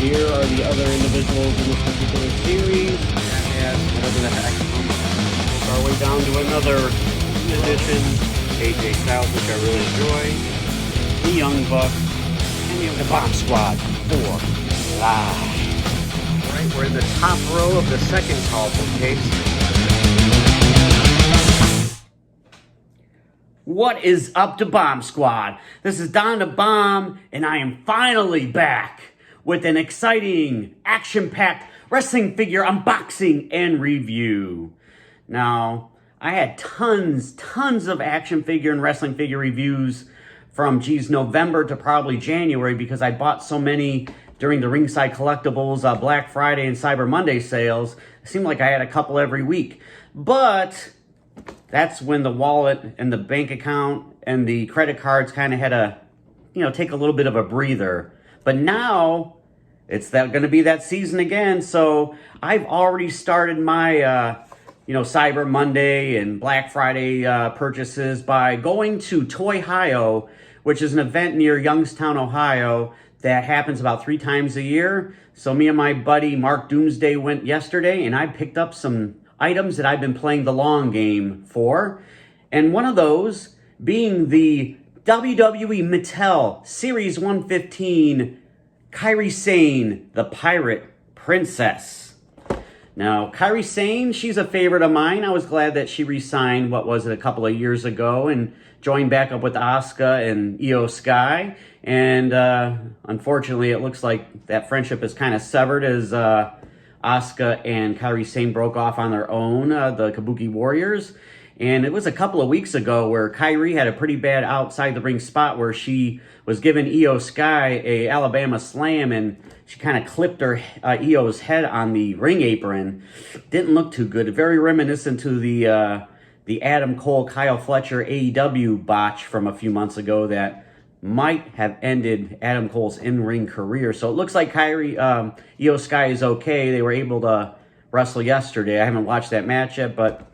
Here are the other individuals in this particular series. Yes, whatever the heck. Work our way down to another edition. AJ Styles, which I really enjoy. The Young Bucks. And we have the Bomb Squad 4 live. Alright, we're in the top row of the second colorful case. What is up to Bomb Squad? This is Don the Bomb, and I am finally back with an exciting, action-packed wrestling figure unboxing and review. Now, I had tons of action figure and wrestling figure reviews from, November to probably January, because I bought so many during the Ringside Collectibles Black Friday and Cyber Monday sales. It seemed like I had a couple every week. But that's when the wallet and the bank account and the credit cards kind of had to, take a little bit of a breather. But now it's going to be that season again. So I've already started my, Cyber Monday and Black Friday purchases by going to Toy-Hio, which is an event near Youngstown, Ohio, that happens about 3 times a year. So me and my buddy Mark Doomsday went yesterday, and I picked up some items that I've been playing the long game for. And one of those being the WWE Mattel Series 115 Kairi Sane, the Pirate Princess. Now, Kairi Sane, she's a favorite of mine. I was glad that she re-signed, a couple of years ago, and joined back up with Asuka and Io Sky. And unfortunately, it looks like that friendship is kind of severed as Asuka and Kairi Sane broke off on their own, the Kabuki Warriors. And it was a couple of weeks ago where Kairi had a pretty bad outside the ring spot where she was giving Io Sky a Alabama slam, and she kind of clipped her Io's head on the ring apron. Didn't look too good. Very reminiscent to the Adam Cole, Kyle Fletcher AEW botch from a few months ago that might have ended Adam Cole's in-ring career. So it looks like Io Sky is okay. They were able to wrestle yesterday. I haven't watched that match yet, but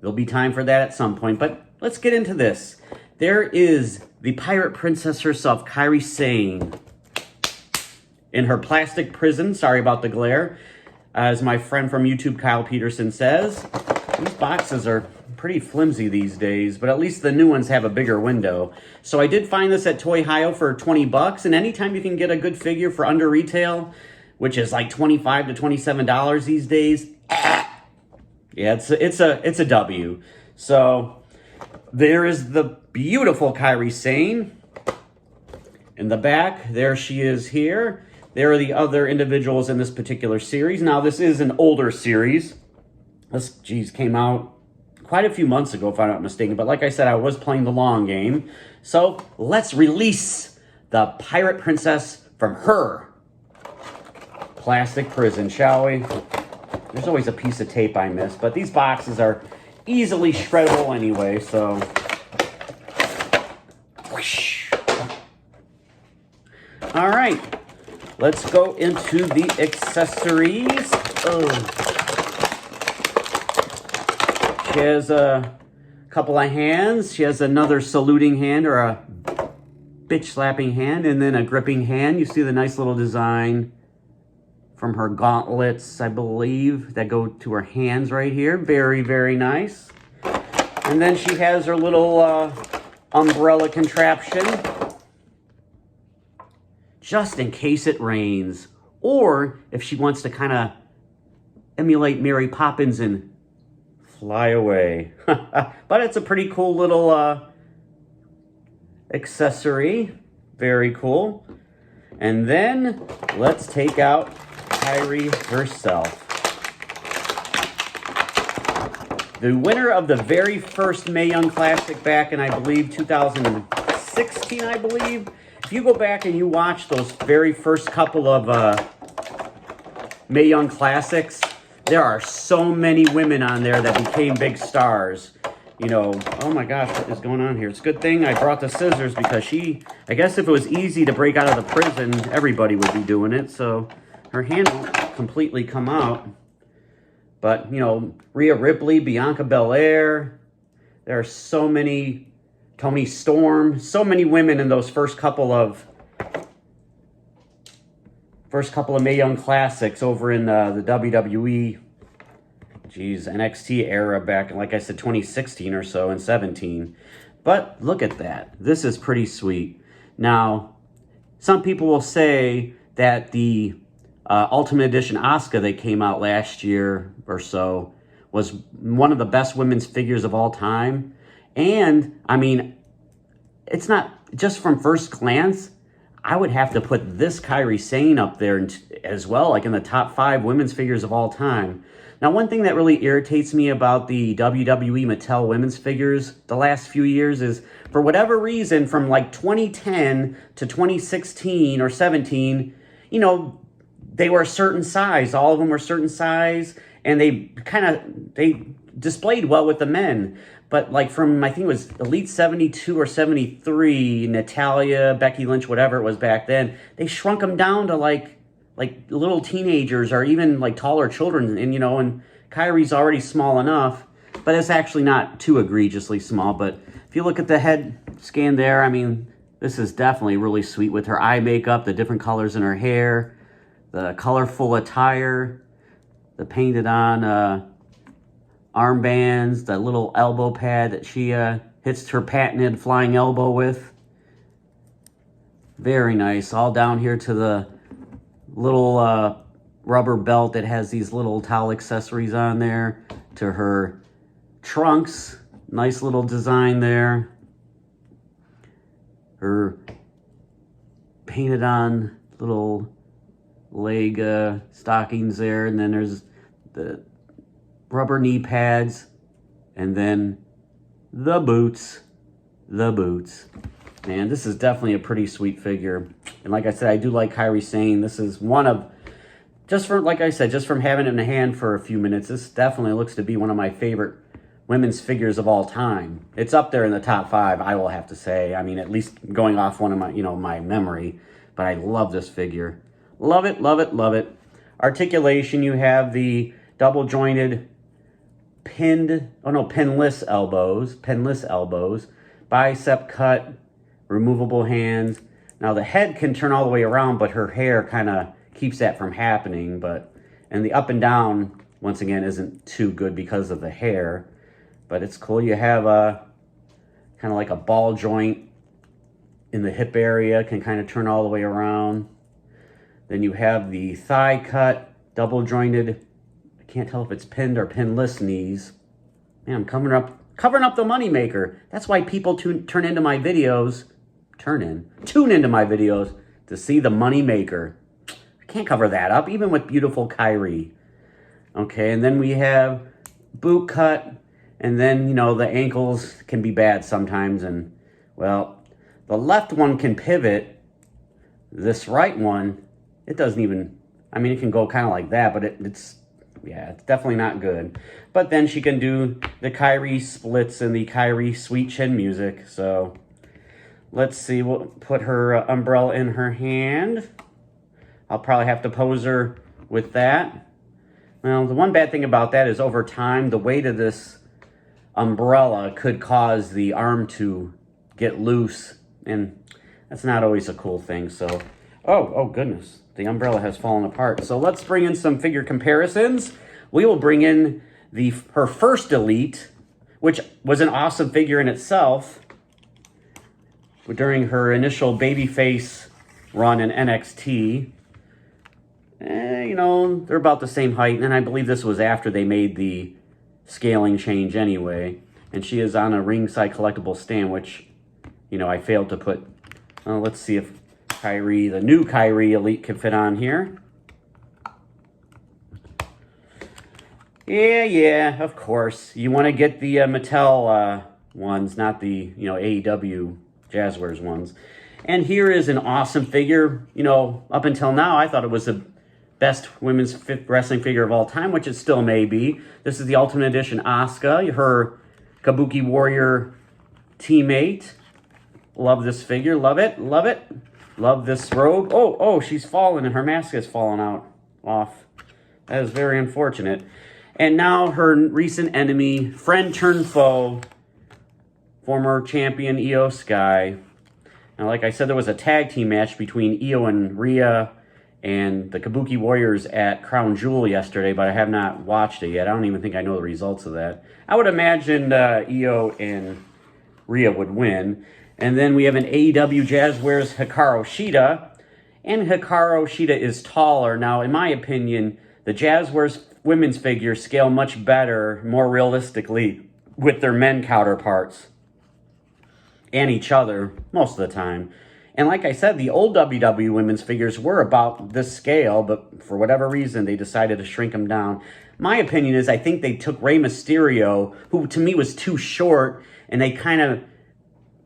there'll be time for that at some point. But let's get into this. There is the Pirate Princess herself, Kairi Sane, in her plastic prison. Sorry about the glare. As my friend from YouTube, Kyle Peterson, says, these boxes are pretty flimsy these days, but at least the new ones have a bigger window. So I did find this at Toy-Hio for 20 bucks, and anytime you can get a good figure for under retail, which is like $25 to $27 these days, yeah, it's a W. So there is the beautiful Kairi Sane. In the back, there she is here. There are the other individuals in this particular series. Now, this is an older series. This, came out quite a few months ago, if I'm not mistaken. But like I said, I was playing the long game. So let's release the Pirate Princess from her plastic prison, shall we? There's always a piece of tape I miss, but these boxes are easily shreddable anyway, so. Whoosh. All right, let's go into the accessories. She has a couple of hands. She has another saluting hand, or a bitch slapping hand, and then a gripping hand. You see the nice little design from her gauntlets, I believe, that go to her hands right here. Very, very nice. And then she has her little umbrella contraption, just in case it rains. Or if she wants to kind of emulate Mary Poppins and fly away. But it's a pretty cool little accessory. Very cool. And then let's take out Kairi herself. The winner of the very first Mae Young Classic back in, I believe, 2016, I believe. If you go back and you watch those very first couple of Mae Young Classics, there are so many women on there that became big stars. Oh my gosh, what is going on here? It's a good thing I brought the scissors, because I guess if it was easy to break out of the prison, everybody would be doing it. So her hand won't completely come out. But, Rhea Ripley, Bianca Belair, there are so many, Toni Storm, so many women in those first couple of first couple of Mae Young Classics over in the WWE, NXT era back, like I said, 2016 or so and 17. But look at that. This is pretty sweet. Now, some people will say that the Ultimate Edition Asuka that came out last year or so was one of the best women's figures of all time. And, I mean, it's not just from first glance. I would have to put this Kairi Sane up there as well, like in the top 5 women's figures of all time. Now, one thing that really irritates me about the WWE Mattel women's figures the last few years is, for whatever reason, from like 2010 to 2016 or 17, you know, they were a certain size. All of them were a certain size, and they displayed well with the men. But like from, I think it was Elite 72 or 73, Natalya, Becky Lynch, whatever it was back then, they shrunk them down to like little teenagers or even like taller children. And, you know, and Kairi's already small enough, but it's actually not too egregiously small. But if you look at the head scan there, I mean, this is definitely really sweet with her eye makeup, the different colors in her hair, the colorful attire, the painted on armbands, the little elbow pad that she hits her patented flying elbow with. Very nice. All down here to the little rubber belt that has these little towel accessories on there, to her trunks. Nice little design there. Her painted on little leg stockings there, and then there's the rubber knee pads, and then the boots. Man, this is definitely a pretty sweet figure. And like I said, I do like Kairi Sane. This is one of, just from having it in the hand for a few minutes, this definitely looks to be one of my favorite women's figures of all time. It's up there in the top 5, I will have to say. I mean, at least going off one of my, my memory. But I love this figure. Love it, love it, love it. Articulation, you have the double jointed pinless elbows, bicep cut, removable hands. Now the head can turn all the way around, but her hair kind of keeps that from happening. And the up and down, once again, isn't too good because of the hair. But it's cool. You have a kind of like a ball joint in the hip area, can kind of turn all the way around. Then you have the thigh cut, double jointed, I can't tell if it's pinned or pinless knees. Man, I'm covering up the moneymaker. That's why people tune into my videos to see the moneymaker. I can't cover that up, even with beautiful Kairi. Okay, and then we have boot cut, and then, the ankles can be bad sometimes, and, well, the left one can pivot. This right one, it doesn't even, I mean, it can go kind of like that, but it's definitely not good. But then she can do the Kairi splits and the Kairi sweet chin music. So let's see, we'll put her umbrella in her hand. I'll probably have to pose her with that. Well, the one bad thing about that is over time, the weight of this umbrella could cause the arm to get loose, and that's not always a cool thing. So, oh goodness, the umbrella has fallen apart. So let's bring in some figure comparisons. We will bring in her first Elite, which was an awesome figure in itself during her initial babyface run in NXT. They're about the same height, and I believe this was after they made the scaling change anyway. And she is on a ringside collectible stand, which, I failed to put. Let's see if the new Kairi Elite can fit on here. Yeah, of course. You want to get the Mattel ones, not the, AEW Jazzwares ones. And here is an awesome figure. Up until now, I thought it was the best women's wrestling figure of all time, which it still may be. This is the Ultimate Edition Asuka, her Kabuki Warrior teammate. Love this figure. Love it. Love it. Love this robe. Oh, she's fallen and her mask has fallen off. That is very unfortunate. And now her recent enemy, friend turned foe, former champion Io Sky. Now, like I said, there was a tag team match between Io and Rhea and the Kabuki Warriors at Crown Jewel yesterday, but I have not watched it yet. I don't even think I know the results of that. I would imagine Io and Rhea would win. And then we have an AEW Jazz wears Hikaru Shida, and Hikaru Shida is taller. Now, in my opinion, the Jazz wears women's figures scale much better, more realistically, with their men counterparts and each other most of the time. And like I said, the old WWE women's figures were about this scale, but for whatever reason, they decided to shrink them down. My opinion is I think they took Rey Mysterio, who to me was too short, and they kind of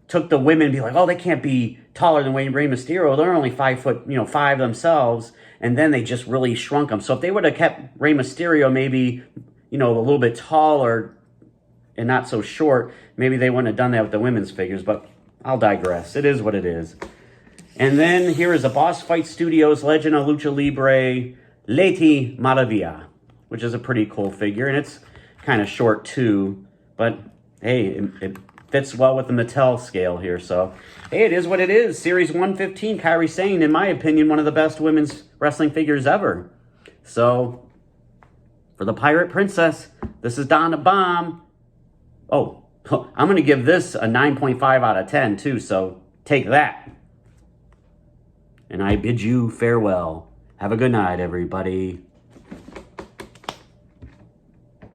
took the women and be like, oh, they can't be taller than Rey Mysterio. They're only 5'5" themselves. And then they just really shrunk them. So if they would have kept Rey Mysterio maybe, a little bit taller and not so short, maybe they wouldn't have done that with the women's figures. But I'll digress. It is what it is. And then here is a Boss Fight Studios Legend of Lucha Libre Leti Maravilla, which is a pretty cool figure. And it's kind of short too. But hey, it fits well with the Mattel scale here. So, hey, it is what it is. Series 115, Kairi Sane, in my opinion, one of the best women's wrestling figures ever. So, for the Pirate Princess, this is Donna Bomb. Oh, I'm going to give this a 9.5 out of 10 too, so take that. And I bid you farewell. Have a good night, everybody.